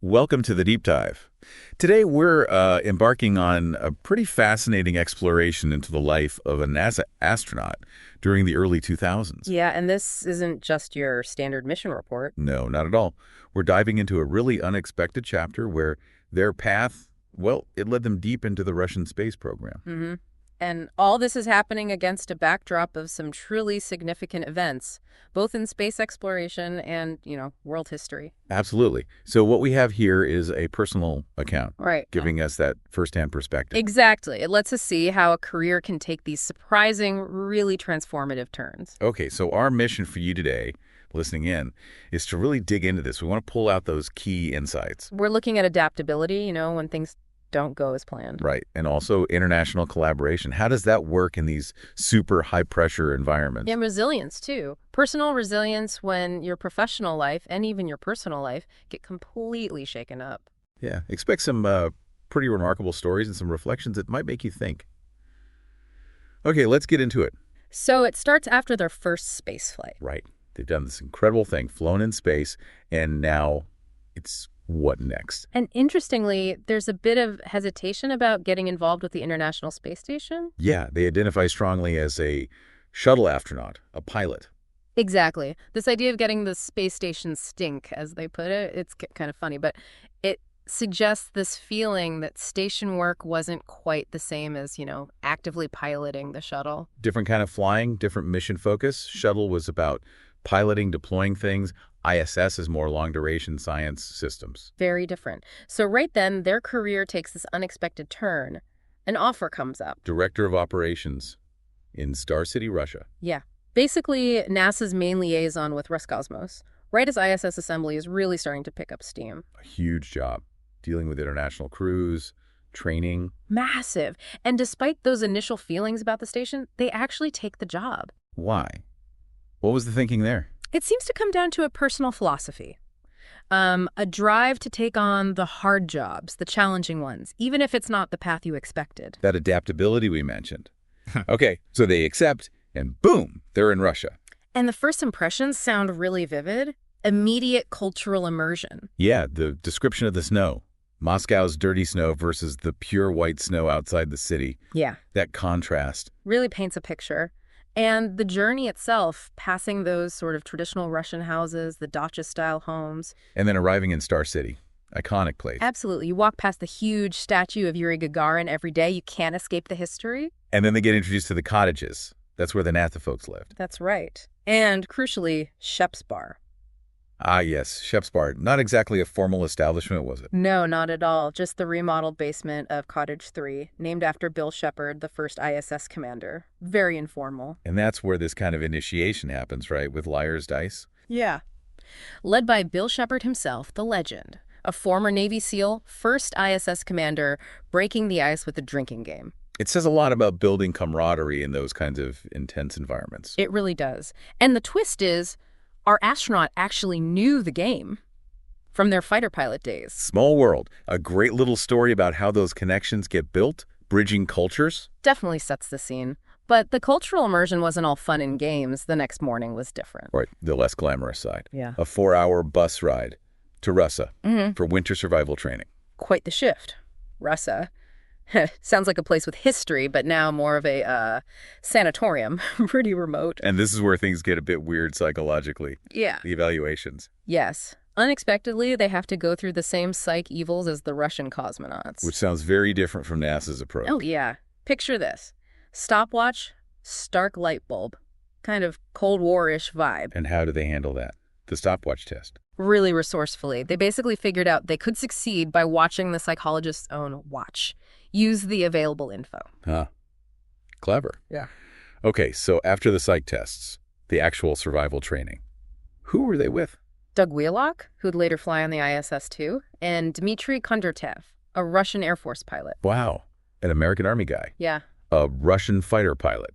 Welcome to the Deep Dive. Today we're embarking on a pretty fascinating exploration into the life of a NASA astronaut during the early 2000s. Yeah, and this isn't just your standard mission report. No, not at all. We're diving into a really unexpected chapter where their path, well, it led them deep into the Russian space program. Mm-hmm. And all this is happening against a backdrop of some truly significant events, both in space exploration and, world history. Absolutely. So what we have here is a personal account, Right. giving us that firsthand perspective. Exactly. It lets us see how a career can take these surprising, really transformative turns. Okay, so our mission for you today, listening in, is to really dig into this. We want to pull out those key insights. We're looking at adaptability, when things don't go as planned. Right. And also international collaboration. How does that work in these super high-pressure environments? And resilience, too. Personal resilience when your professional life and even your personal life get completely shaken up. Yeah. Expect some pretty remarkable stories and some reflections that might make you think. Okay, let's get into it. So it starts after their first space flight. Right. They've done this incredible thing, flown in space, and now it's what next? And interestingly, there's a bit of hesitation about getting involved with the International Space Station. Yeah, they identify strongly as a shuttle astronaut, a pilot. Exactly. This idea of getting the space station stink, as they put it, it's kind of funny, but it suggests this feeling that station work wasn't quite the same as, actively piloting the shuttle. Different kind of flying, different mission focus. Shuttle was about piloting, deploying things. ISS is more long-duration science systems. Very different. So right then, their career takes this unexpected turn. An offer comes up. Director of Operations in Star City, Russia. Yeah. Basically, NASA's main liaison with Roscosmos, right as ISS assembly is really starting to pick up steam. A huge job, dealing with international crews, training. Massive. And despite those initial feelings about the station, they actually take the job. Why? What was the thinking there? It seems to come down to a personal philosophy. A drive to take on the hard jobs, the challenging ones, even if it's not the path you expected. That adaptability we mentioned. Okay, so they accept, and boom, they're in Russia. And the first impressions sound really vivid. Immediate cultural immersion. Yeah, the description of the snow. Moscow's dirty snow versus the pure white snow outside the city. Yeah. That contrast. Really paints a picture. And the journey itself, passing those sort of traditional Russian houses, the dacha-style homes. And then arriving in Star City. Iconic place. Absolutely. You walk past the huge statue of Yuri Gagarin every day. You can't escape the history. And then they get introduced to the cottages. That's where the NASA folks lived. That's right. And, crucially, Shep's Bar. Ah, yes, Shep's Bar. Not exactly a formal establishment, was it? No, not at all. Just the remodeled basement of Cottage 3, named after Bill Shepard, the first ISS commander. Very informal. And that's where this kind of initiation happens, right, with Liar's Dice? Yeah. Led by Bill Shepard himself, the legend. A former Navy SEAL, first ISS commander, breaking the ice with a drinking game. It says a lot about building camaraderie in those kinds of intense environments. It really does. And the twist is, our astronaut actually knew the game from their fighter pilot days. Small world. A great little story about how those connections get built, bridging cultures. Definitely sets the scene. But the cultural immersion wasn't all fun and games. The next morning was different. Right, the less glamorous side. Yeah. A 4-hour bus ride to Russia for winter survival training. Quite the shift. Russia. Sounds like a place with history, but now more of a sanatorium. Pretty remote. And this is where things get a bit weird psychologically. Yeah. The evaluations. Yes. Unexpectedly, they have to go through the same psych evils as the Russian cosmonauts. Which sounds very different from NASA's approach. Oh, yeah. Picture this. Stopwatch, stark light bulb. Kind of Cold War-ish vibe. And how do they handle that? The stopwatch test. Really resourcefully. They basically figured out they could succeed by watching the psychologist's own watch. Use the available info. Huh. Clever. Yeah. Okay, so after the psych tests, the actual survival training, who were they with? Doug Wheelock, who'd later fly on the ISS-2, and Dmitry Kondratyev, a Russian Air Force pilot. Wow. An American Army guy. Yeah. A Russian fighter pilot.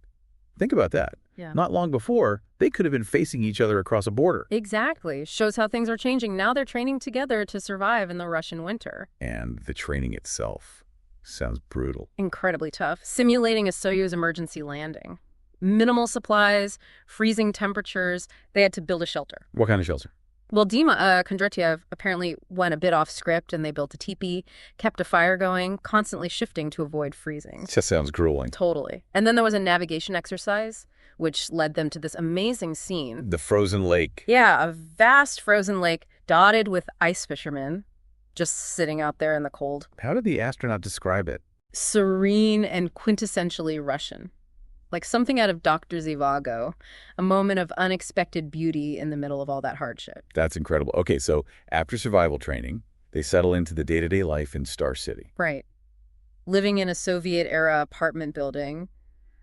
Think about that. Yeah. Not long before, they could have been facing each other across a border. Exactly. Shows how things are changing. Now they're training together to survive in the Russian winter. And the training itself sounds brutal. Incredibly tough. Simulating a Soyuz emergency landing. Minimal supplies, freezing temperatures. They had to build a shelter. What kind of shelter? Well, Dima Kondratyev apparently went a bit off script and they built a teepee, kept a fire going, constantly shifting to avoid freezing. Just sounds grueling. Totally. And then there was a navigation exercise, which led them to this amazing scene. The frozen lake. Yeah, a vast frozen lake dotted with ice fishermen just sitting out there in the cold. How did the astronaut describe it? Serene and quintessentially Russian. Like something out of Dr. Zhivago, a moment of unexpected beauty in the middle of all that hardship. That's incredible. Okay, so after survival training, they settle into the day-to-day life in Star City. Right. Living in a Soviet-era apartment building,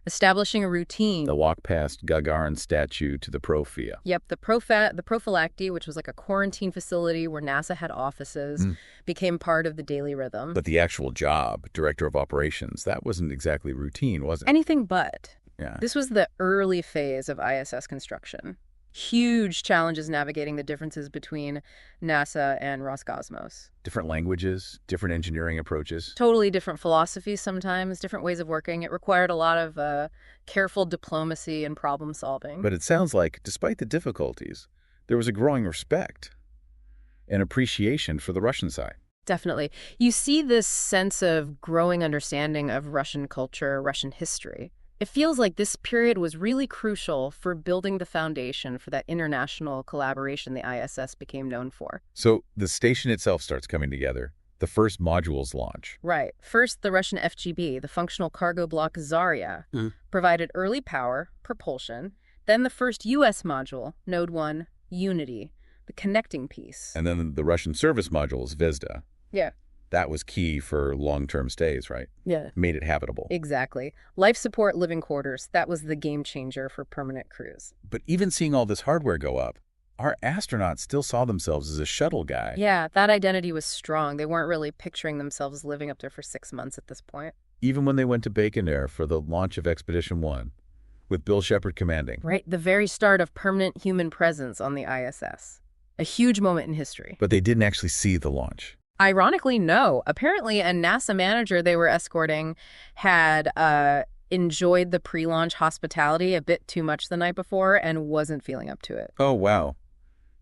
establishing a routine. The walk past Gagarin statue to the Profia. Yep, the Prophylacti, which was like a quarantine facility where NASA had offices, became part of the daily rhythm. But the actual job, director of operations, that wasn't exactly routine, was it? Anything but. Yeah. This was the early phase of ISS construction. Huge challenges navigating the differences between NASA and Roscosmos. Different languages, different engineering approaches. Totally different philosophies sometimes, different ways of working. It required a lot of careful diplomacy and problem solving. But it sounds like, despite the difficulties, there was a growing respect and appreciation for the Russian side. Definitely. You see this sense of growing understanding of Russian culture, Russian history. It feels like this period was really crucial for building the foundation for that international collaboration the ISS became known for. So the station itself starts coming together. The first modules launch. Right. First, the Russian FGB, the functional cargo block Zarya, provided early power, propulsion. Then the first U.S. module, Node 1, Unity, the connecting piece. And then the Russian service module, Zvezda. Yeah. That was key for long-term stays, right? Yeah. Made it habitable. Exactly. Life support living quarters, that was the game changer for permanent crews. But even seeing all this hardware go up, our astronauts still saw themselves as a shuttle guy. Yeah, that identity was strong. They weren't really picturing themselves living up there for 6 months at this point. Even when they went to Baikonur for the launch of Expedition 1, with Bill Shepard commanding. Right, the very start of permanent human presence on the ISS. A huge moment in history. But they didn't actually see the launch. Ironically, no. Apparently, a NASA manager they were escorting had enjoyed the pre-launch hospitality a bit too much the night before and wasn't feeling up to it. Oh, wow.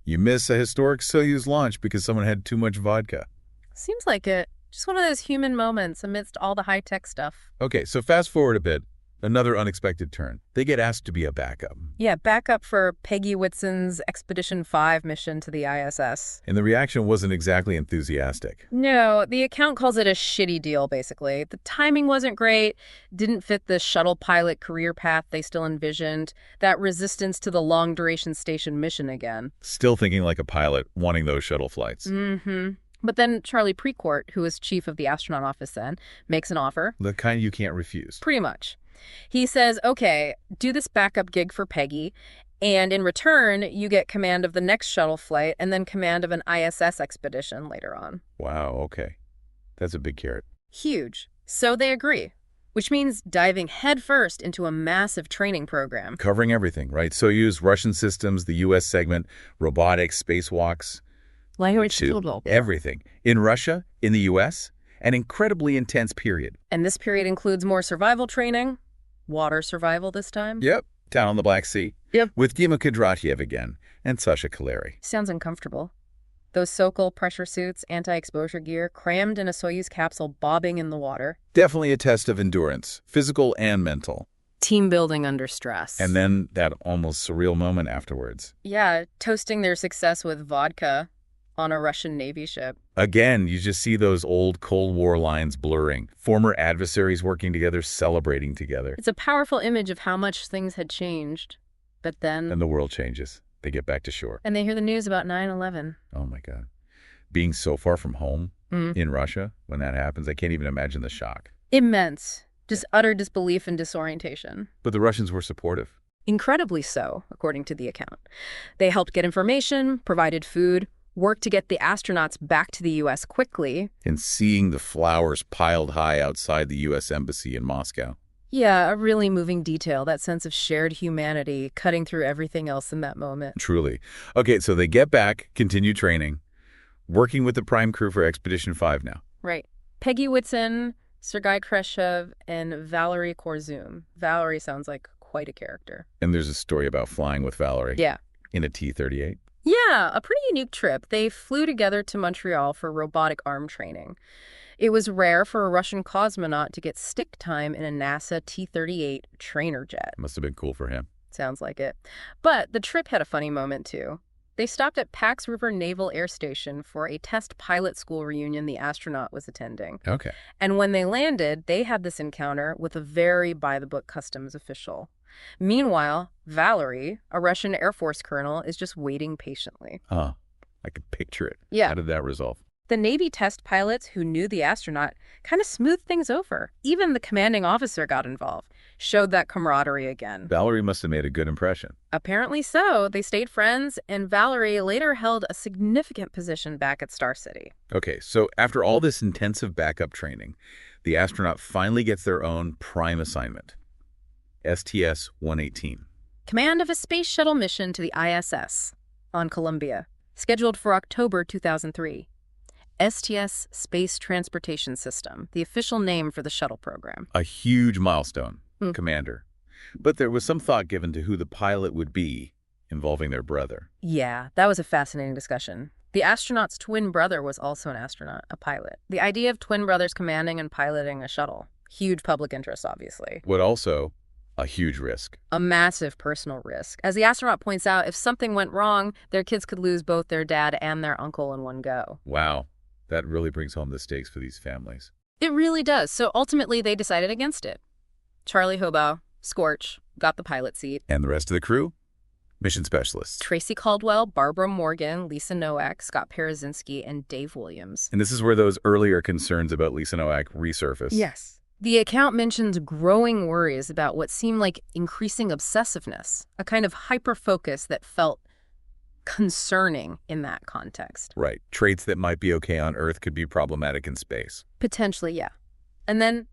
You miss a historic Soyuz launch because someone had too much vodka. Seems like it. Just one of those human moments amidst all the high-tech stuff. Okay, so fast forward a bit. Another unexpected turn. They get asked to be a backup. Yeah, backup for Peggy Whitson's Expedition 5 mission to the ISS. And the reaction wasn't exactly enthusiastic. No, the account calls it a shitty deal, basically. The timing wasn't great, didn't fit the shuttle pilot career path they still envisioned, that resistance to the long-duration station mission again. Still thinking like a pilot, wanting those shuttle flights. But then Charlie Precourt, who was chief of the astronaut office then, makes an offer. The kind you can't refuse. Pretty much. He says, okay, do this backup gig for Peggy, and in return, you get command of the next shuttle flight and then command of an ISS expedition later on. Wow, okay. That's a big carrot. Huge. So they agree, which means diving headfirst into a massive training program. Covering everything, right? Soyuz, Russian systems, the U.S. segment, robotics, spacewalks. Language total. Everything. In Russia, in the U.S., an incredibly intense period. And this period includes more survival training, water survival this time. Yep. Down on the Black Sea. Yep. With Dima Kondratyev again and Sasha Kaleri. Sounds uncomfortable. Those Sokol pressure suits, anti-exposure gear, crammed in a Soyuz capsule bobbing in the water. Definitely a test of endurance, physical and mental. Team building under stress. And then that almost surreal moment afterwards. Yeah, toasting their success with vodka on a Russian Navy ship. Again, you just see those old Cold War lines blurring. Former adversaries working together, celebrating together. It's a powerful image of how much things had changed. But then... And the world changes. They get back to shore. And they hear the news about 9/11. Oh, my God. Being so far from home in Russia when that happens, I can't even imagine the shock. Immense. Just utter disbelief and disorientation. But the Russians were supportive. Incredibly so, according to the account. They helped get information, provided food, worked to get the astronauts back to the U.S. quickly. And seeing the flowers piled high outside the U.S. Embassy in Moscow. Yeah, a really moving detail, that sense of shared humanity cutting through everything else in that moment. Truly. Okay, so they get back, continue training, working with the prime crew for Expedition 5 now. Right. Peggy Whitson, Sergei Kreshev, and Valery Korzum. Valery sounds like quite a character. And there's a story about flying with Valerie. Yeah. In a T-38. Yeah, a pretty unique trip. They flew together to Montreal for robotic arm training. It was rare for a Russian cosmonaut to get stick time in a NASA T-38 trainer jet. Must have been cool for him. Sounds like it. But the trip had a funny moment, too. They stopped at Pax River Naval Air Station for a test pilot school reunion the astronaut was attending. Okay. And when they landed, they had this encounter with a very by-the-book customs official. Meanwhile, Valerie, a Russian Air Force colonel, is just waiting patiently. Huh. I could picture it. Yeah. How did that resolve? The Navy test pilots who knew the astronaut kind of smoothed things over. Even the commanding officer got involved, showed that camaraderie again. Valerie must have made a good impression. Apparently so. They stayed friends, and Valerie later held a significant position back at Star City. Okay, so after all this intensive backup training, the astronaut finally gets their own prime assignment, STS-118. Command of a space shuttle mission to the ISS on Columbia, scheduled for October 2003. STS Space Transportation System, the official name for the shuttle program. A huge milestone, Commander. But there was some thought given to who the pilot would be, involving their brother. Yeah, that was a fascinating discussion. The astronaut's twin brother was also an astronaut, a pilot. The idea of twin brothers commanding and piloting a shuttle. Huge public interest, obviously. But also a huge risk. A massive personal risk. As the astronaut points out, if something went wrong, their kids could lose both their dad and their uncle in one go. Wow. That really brings home the stakes for these families. It really does. So ultimately, they decided against it. Charlie Hobaugh, Scorch, got the pilot seat. And the rest of the crew? Mission specialists. Tracy Caldwell, Barbara Morgan, Lisa Nowak, Scott Parazynski, and Dave Williams. And this is where those earlier concerns about Lisa Nowak resurface. Yes. The account mentions growing worries about what seemed like increasing obsessiveness, a kind of hyper-focus that felt concerning in that context. Right. Traits that might be okay on Earth could be problematic in space. Potentially, yeah. And then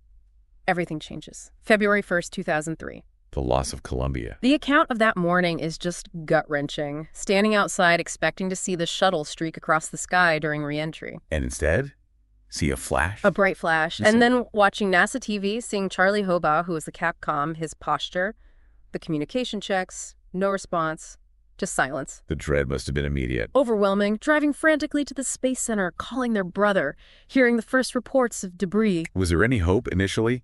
everything changes. February 1st, 2003. The loss of Columbia. The account of that morning is just gut-wrenching. Standing outside expecting to see the shuttle streak across the sky during re-entry. And instead, see a flash? A bright flash. And then watching NASA TV, seeing Charlie Hobaugh, who was the Capcom, his posture, the communication checks, no response. Just silence. The dread must have been immediate. Overwhelming, driving frantically to the Space Center, calling their brother, hearing the first reports of debris. Was there any hope initially?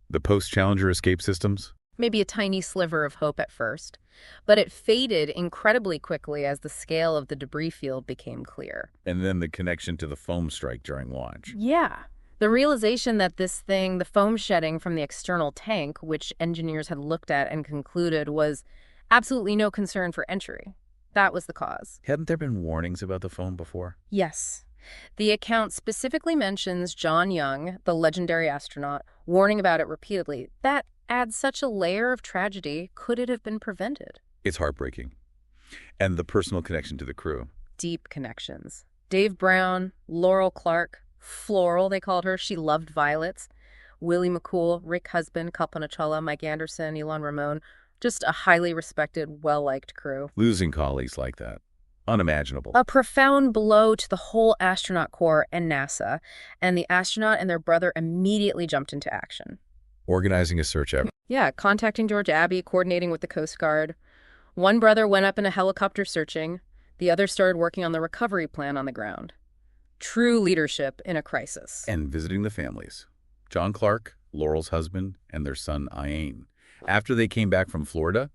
The post-Challenger escape systems? Maybe a tiny sliver of hope at first, but it faded incredibly quickly as the scale of the debris field became clear. And then the connection to the foam strike during launch. Yeah. The realization that this thing, the foam shedding from the external tank, which engineers had looked at and concluded was absolutely no concern for entry. That was the cause. Hadn't there been warnings about the foam before? Yes. The account specifically mentions John Young, the legendary astronaut, warning about it repeatedly. That adds such a layer of tragedy. Could it have been prevented? It's heartbreaking. And the personal connection to the crew. Deep connections. Dave Brown, Laurel Clark, Floral, they called her. She loved violets. Willie McCool, Rick Husband, Kalpana Chawla, Mike Anderson, Elon Ramon. Just a highly respected, well-liked crew. Losing colleagues like that. Unimaginable. A profound blow to the whole astronaut corps and NASA, and the astronaut and their brother immediately jumped into action. Organizing a search effort. Yeah, contacting George Abbey, coordinating with the Coast Guard. One brother went up in a helicopter searching. The other started working on the recovery plan on the ground. True leadership in a crisis. And visiting the families. John Clark, Laurel's husband, and their son, Ian. After they came back from Florida,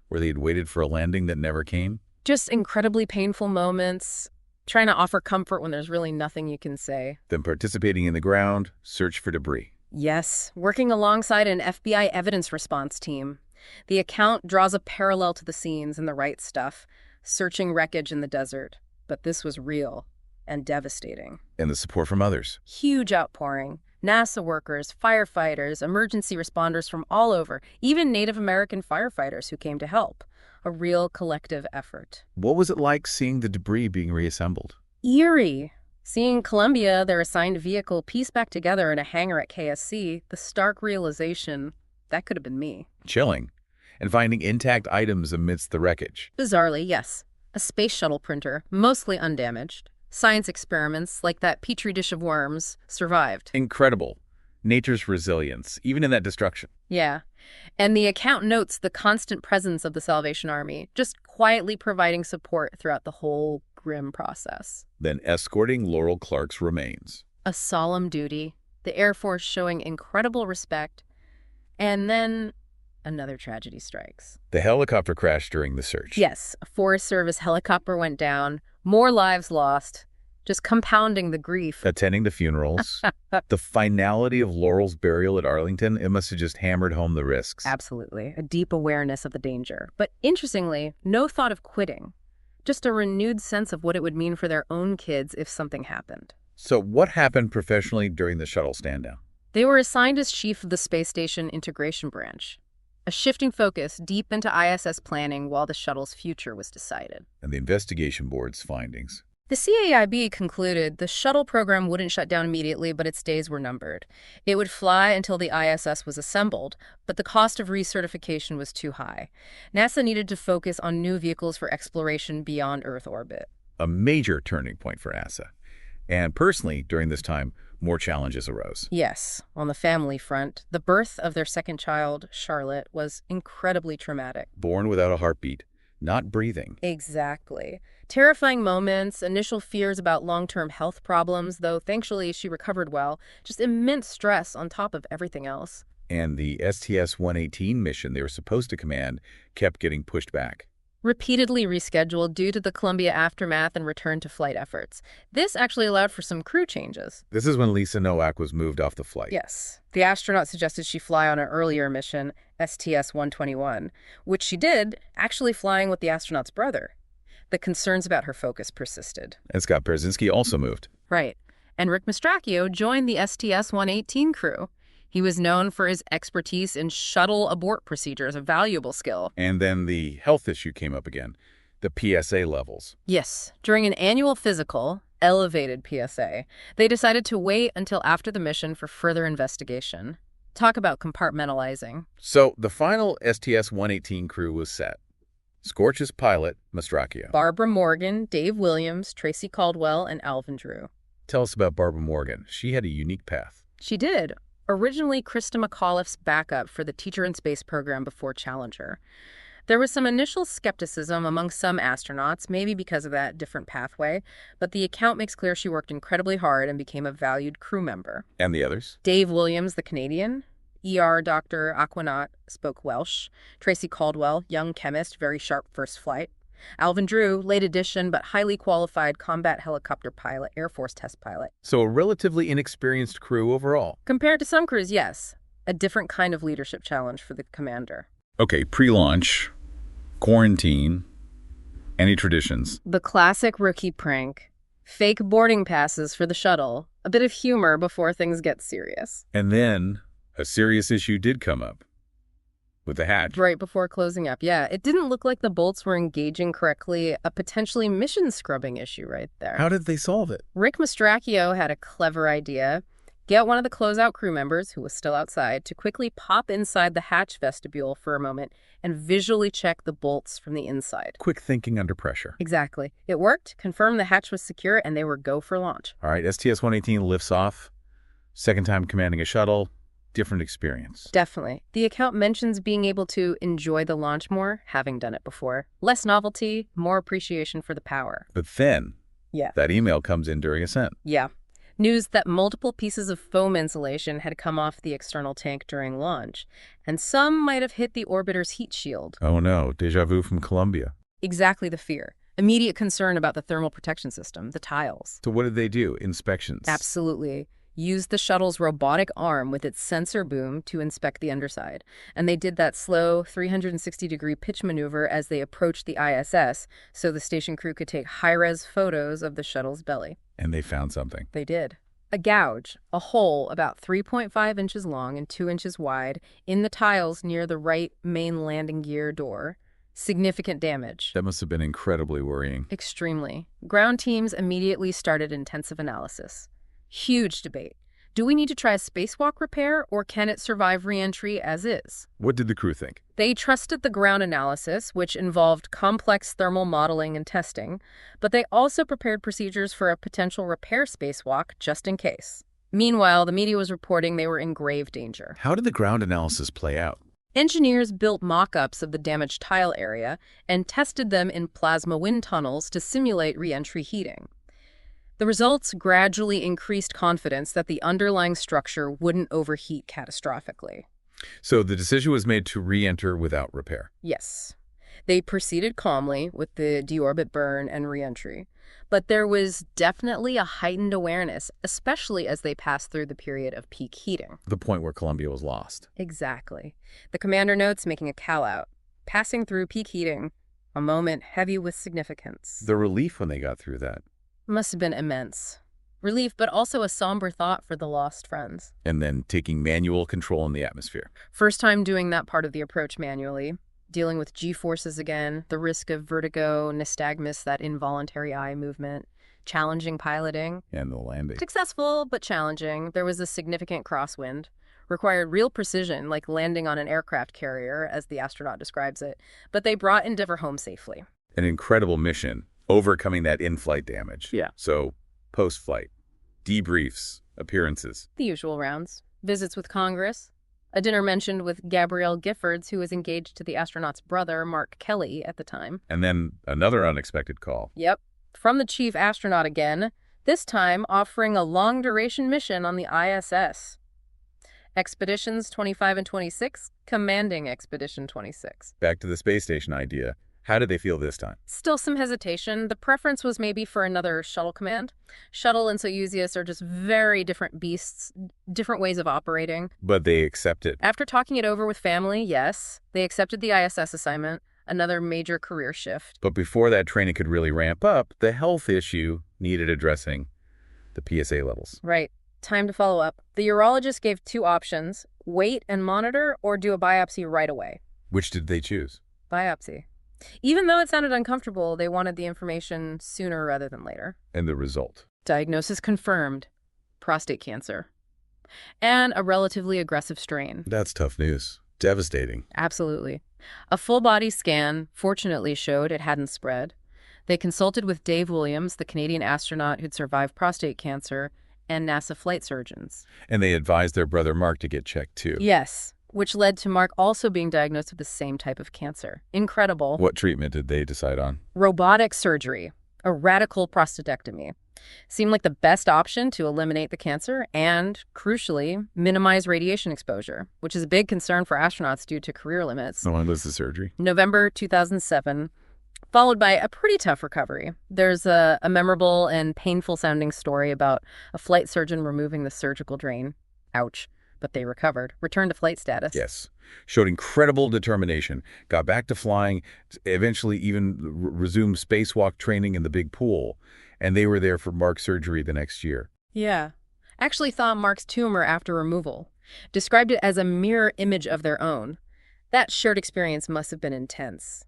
where they had waited for a landing that never came. Just incredibly painful moments, trying to offer comfort when there's really nothing you can say. Then participating in the ground search for debris. Yes, working alongside an FBI evidence response team. The account draws a parallel to the scenes in The Right Stuff, searching wreckage in the desert. But this was real and devastating. And the support from others. Huge outpouring. NASA workers, firefighters, emergency responders from all over, even Native American firefighters who came to help. A real collective effort. What was it like seeing the debris being reassembled? Eerie. Seeing Columbia, their assigned vehicle, piece back together in a hangar at KSC, the stark realization, that could have been me. Chilling. And finding intact items amidst the wreckage. Bizarrely, yes. A space shuttle printer, mostly undamaged. Science experiments, like that petri dish of worms, survived. Incredible. Nature's resilience, even in that destruction. Yeah. And the account notes the constant presence of the Salvation Army, just quietly providing support throughout the whole grim process. Then escorting Laurel Clark's remains. A solemn duty, the Air Force showing incredible respect, and then another tragedy strikes. The helicopter crashed during the search. Yes, a Forest Service helicopter went down, more lives lost, just compounding the grief. Attending the funerals. The finality of Laurel's burial at Arlington, it must have just hammered home the risks. Absolutely, a deep awareness of the danger. But interestingly, no thought of quitting, just a renewed sense of what it would mean for their own kids if something happened. So what happened professionally during the shuttle stand-down? They were assigned as chief of the Space Station Integration Branch, a shifting focus deep into ISS planning while the shuttle's future was decided. And the investigation board's findings. The CAIB concluded the shuttle program wouldn't shut down immediately, but its days were numbered. It would fly until the ISS was assembled, but the cost of recertification was too high. NASA needed to focus on new vehicles for exploration beyond Earth orbit. A major turning point for NASA. And personally, during this time, more challenges arose. Yes, on the family front, the birth of their second child, Charlotte, was incredibly traumatic. Born without a heartbeat, not breathing. Exactly. Terrifying moments, initial fears about long-term health problems, though thankfully she recovered well, just immense stress on top of everything else. And the STS-118 mission they were supposed to command kept getting pushed back. Repeatedly rescheduled due to the Columbia aftermath and return to flight efforts. This actually allowed for some crew changes. This is when Lisa Nowak was moved off the flight. Yes. The astronaut suggested she fly on an earlier mission, STS-121, which she did, actually flying with the astronaut's brother. The concerns about her focus persisted. And Scott Perzinski also moved. Right. And Rick Mastracchio joined the STS-118 crew. He was known for his expertise in shuttle abort procedures, a valuable skill. And then the health issue came up again, the PSA levels. Yes. During an annual physical, elevated PSA, they decided to wait until after the mission for further investigation. Talk about compartmentalizing. So the final STS-118 crew was set. Scorch's pilot, Mastracchio. Barbara Morgan, Dave Williams, Tracy Caldwell, and Alvin Drew. Tell us about Barbara Morgan. She had a unique path. She did. Originally Krista McAuliffe's backup for the Teacher in Space program before Challenger. There was some initial skepticism among some astronauts, maybe because of that different pathway, but the account makes clear she worked incredibly hard and became a valued crew member. And the others? Dave Williams, the Canadian. Dr. Aquanaut, spoke Welsh. Tracy Caldwell, young chemist, very sharp first flight. Alvin Drew, late addition but highly qualified combat helicopter pilot, Air Force test pilot. So a relatively inexperienced crew overall. Compared to some crews, yes. A different kind of leadership challenge for the commander. Okay, pre-launch, quarantine, any traditions? The classic rookie prank. Fake boarding passes for the shuttle. A bit of humor before things get serious. And then a serious issue did come up with the hatch. Right before closing up, yeah. It didn't look like the bolts were engaging correctly, a potentially mission scrubbing issue right there. How did they solve it? Rick Mastracchio had a clever idea. Get one of the closeout crew members, who was still outside, to quickly pop inside the hatch vestibule for a moment and visually check the bolts from the inside. Quick thinking under pressure. Exactly. It worked, confirmed the hatch was secure, and they were go for launch. All right, STS-118 lifts off. Second time commanding a shuttle. Different experience. Definitely. The account mentions being able to enjoy the launch more, having done it before. Less novelty, more appreciation for the power. But then, Yeah. that email comes in during ascent. Yeah. News that multiple pieces of foam insulation had come off the external tank during launch, and some might have hit the orbiter's heat shield. Oh no, déjà vu from Columbia. Exactly the fear. Immediate concern about the thermal protection system, the tiles. So what did they do? Inspections? Absolutely. Used the shuttle's robotic arm with its sensor boom to inspect the underside. And they did that slow 360-degree pitch maneuver as they approached the ISS so the station crew could take high-res photos of the shuttle's belly. And they found something. They did. A gouge, a hole about 3.5 inches long and 2 inches wide, in the tiles near the right main landing gear door. Significant damage. That must have been incredibly worrying. Extremely. Ground teams immediately started intensive analysis. Huge debate. Do we need to try a spacewalk repair, or can it survive re-entry as is? What did the crew think? They trusted the ground analysis, which involved complex thermal modeling and testing, but they also prepared procedures for a potential repair spacewalk just in case. Meanwhile, the media was reporting they were in grave danger. How did the ground analysis play out? Engineers built mock-ups of the damaged tile area and tested them in plasma wind tunnels to simulate re-entry heating. The results gradually increased confidence that the underlying structure wouldn't overheat catastrophically. So the decision was made to re-enter without repair. Yes. They proceeded calmly with the deorbit burn and re-entry. But there was definitely a heightened awareness, especially as they passed through the period of peak heating. The point where Columbia was lost. Exactly. The commander notes making a call-out. Passing through peak heating, a moment heavy with significance. The relief when they got through that. Must have been immense. Relief, but also a somber thought for the lost friends. And then taking manual control in the atmosphere. First time doing that part of the approach manually. Dealing with G-forces again, the risk of vertigo, nystagmus, that involuntary eye movement, challenging piloting. And the landing. Successful, but challenging. There was a significant crosswind. Required real precision, like landing on an aircraft carrier, as the astronaut describes it. But they brought Endeavour home safely. An incredible mission, overcoming that in-flight damage. Yeah. So, post-flight, debriefs, appearances. The usual rounds. Visits with Congress. A dinner mentioned with Gabrielle Giffords, who was engaged to the astronaut's brother, Mark Kelly, at the time. And then another unexpected call. Yep. From the chief astronaut again, this time offering a long-duration mission on the ISS. Expeditions 25 and 26, commanding Expedition 26. Back to the space station idea. How did they feel this time? Still some hesitation. The preference was maybe for another shuttle command. Shuttle and Soyuz are just very different beasts, different ways of operating. But they accepted. After talking it over with family, yes, they accepted the ISS assignment, another major career shift. But before that training could really ramp up, the health issue needed addressing, the PSA levels. Right. Time to follow up. The urologist gave two options, wait and monitor or do a biopsy right away. Which did they choose? Biopsy. Even though it sounded uncomfortable, they wanted the information sooner rather than later. And the result? Diagnosis confirmed. Prostate cancer. And a relatively aggressive strain. That's tough news. Devastating. Absolutely. A full-body scan fortunately showed it hadn't spread. They consulted with Dave Williams, the Canadian astronaut who'd survived prostate cancer, and NASA flight surgeons. And they advised their brother Mark to get checked too. Yes, which led to Mark also being diagnosed with the same type of cancer. Incredible. What treatment did they decide on? Robotic surgery, a radical prostatectomy. Seemed like the best option to eliminate the cancer and, crucially, minimize radiation exposure, which is a big concern for astronauts due to career limits. How long was the surgery? November 2007, followed by a pretty tough recovery. There's a memorable and painful-sounding story about a flight surgeon removing the surgical drain. Ouch. But they recovered, returned to flight status. Yes. Showed incredible determination, got back to flying, eventually even resumed spacewalk training in the big pool. And they were there for Mark's surgery the next year. Yeah. Actually thought Mark's tumor after removal. Described it as a mirror image of their own. That shared experience must have been intense.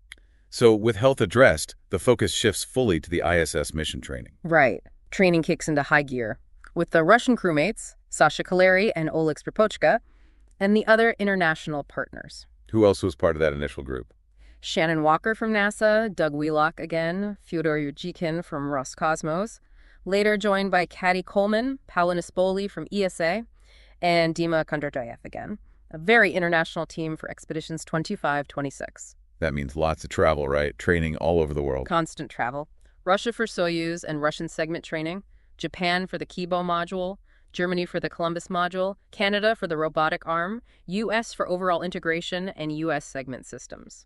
So with health addressed, the focus shifts fully to the ISS mission training. Right. Training kicks into high gear. With the Russian crewmates, Sasha Kaleri and Oleg Spripochka, and the other international partners. Who else was part of that initial group? Shannon Walker from NASA, Doug Wheelock again, Fyodor Yurgikin from Roscosmos, later joined by Caddy Coleman, Paula Nispoli from ESA, and Dima Kondratayev again. A very international team for Expeditions 25-26. That means lots of travel, right? Training all over the world. Constant travel. Russia for Soyuz and Russian segment training, Japan for the Kibo module, Germany for the Columbus module, Canada for the robotic arm, U.S. for overall integration, and U.S. segment systems.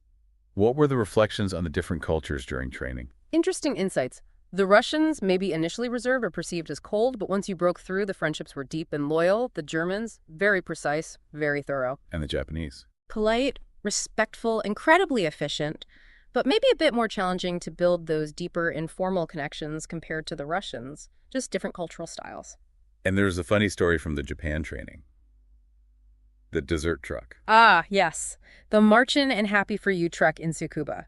What were the reflections on the different cultures during training? Interesting insights. The Russians may be initially reserved or perceived as cold, but once you broke through, the friendships were deep and loyal. The Germans, very precise, very thorough. And the Japanese? Polite, respectful, incredibly efficient, but maybe a bit more challenging to build those deeper informal connections compared to the Russians. Just different cultural styles. And there's a funny story from the Japan training. The dessert truck. Ah, yes. The Marchin' and Happy For You truck in Tsukuba.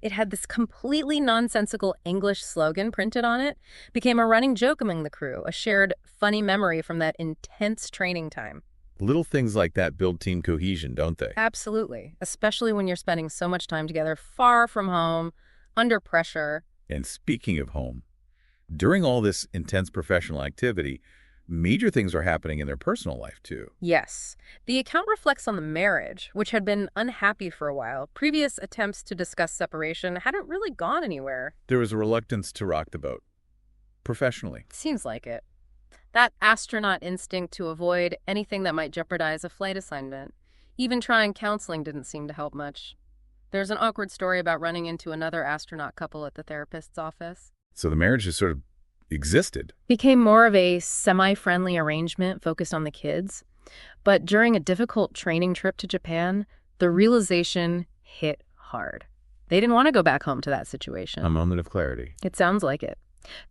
It had this completely nonsensical English slogan printed on it, became a running joke among the crew, a shared funny memory from that intense training time. Little things like that build team cohesion, don't they? Absolutely, especially when you're spending so much time together far from home, under pressure. And speaking of home, during all this intense professional activity, major things are happening in their personal life, too. Yes. The account reflects on the marriage, which had been unhappy for a while. Previous attempts to discuss separation hadn't really gone anywhere. There was a reluctance to rock the boat, professionally. Seems like it. That astronaut instinct to avoid anything that might jeopardize a flight assignment. Even trying counseling didn't seem to help much. There's an awkward story about running into another astronaut couple at the therapist's office. So the marriage just sort of existed. Became more of a semi-friendly arrangement focused on the kids. But during a difficult training trip to Japan, the realization hit hard. They didn't want to go back home to that situation. A moment of clarity. It sounds like it.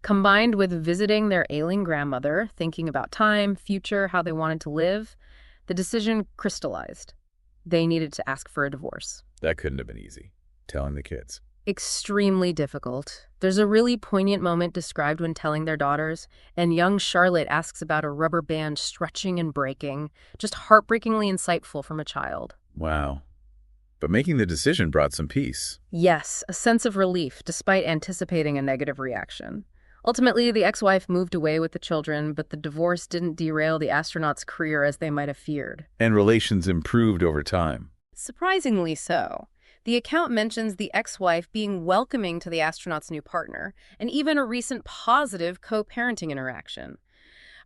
Combined with visiting their ailing grandmother, thinking about time, future, how they wanted to live, the decision crystallized. They needed to ask for a divorce. That couldn't have been easy, telling the kids. Extremely difficult. There's a really poignant moment described when telling their daughters, and young Charlotte asks about a rubber band stretching and breaking, just heartbreakingly insightful from a child. Wow. But making the decision brought some peace. Yes, a sense of relief, despite anticipating a negative reaction. Ultimately, the ex-wife moved away with the children, but the divorce didn't derail the astronaut's career as they might have feared. And relations improved over time. Surprisingly so. The account mentions the ex-wife being welcoming to the astronaut's new partner, and even a recent positive co-parenting interaction.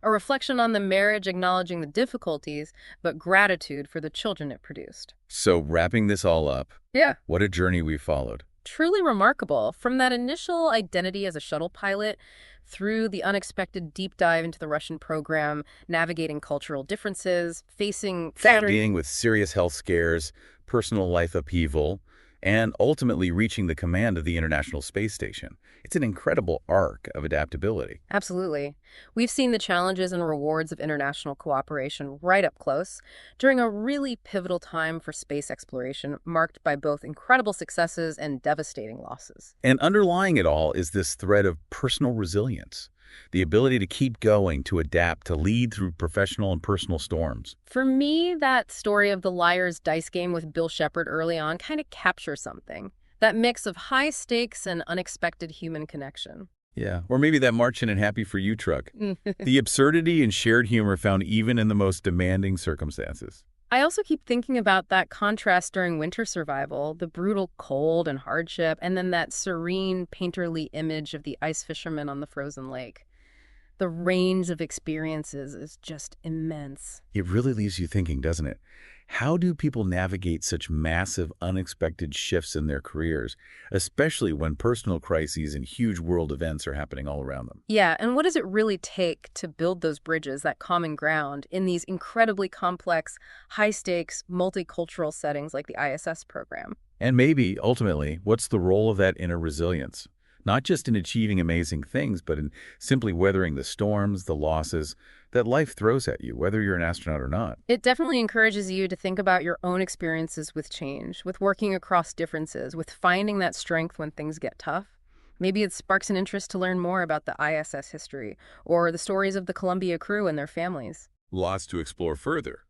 A reflection on the marriage acknowledging the difficulties, but gratitude for the children it produced. So wrapping this all up, Yeah. what a journey we followed. Truly remarkable. From that initial identity as a shuttle pilot, through the unexpected deep dive into the Russian program, navigating cultural differences, facing Dealing with serious health scares, personal life upheaval, and ultimately reaching the command of the International Space Station. It's an incredible arc of adaptability. Absolutely. We've seen the challenges and rewards of international cooperation right up close during a really pivotal time for space exploration, marked by both incredible successes and devastating losses. And underlying it all is this thread of personal resilience, the ability to keep going, to adapt, to lead through professional and personal storms. For me, that story of the liar's dice game with Bill Shepard early on kind of captures something. That mix of high stakes and unexpected human connection. Yeah, or maybe that Marching and Happy for You truck. The absurdity and shared humor found even in the most demanding circumstances. I also keep thinking about that contrast during winter survival, the brutal cold and hardship, and then that serene, painterly image of the ice fisherman on the frozen lake. The range of experiences is just immense. It really leaves you thinking, doesn't it? How do people navigate such massive, unexpected shifts in their careers, especially when personal crises and huge world events are happening all around them? Yeah, and what does it really take to build those bridges, that common ground, in these incredibly complex, high-stakes, multicultural settings like the ISS program? And maybe, ultimately, what's the role of that inner resilience? Not just in achieving amazing things, but in simply weathering the storms, the losses that life throws at you, whether you're an astronaut or not. It definitely encourages you to think about your own experiences with change, with working across differences, with finding that strength when things get tough. Maybe it sparks an interest to learn more about the ISS history or the stories of the Columbia crew and their families. Lots to explore further.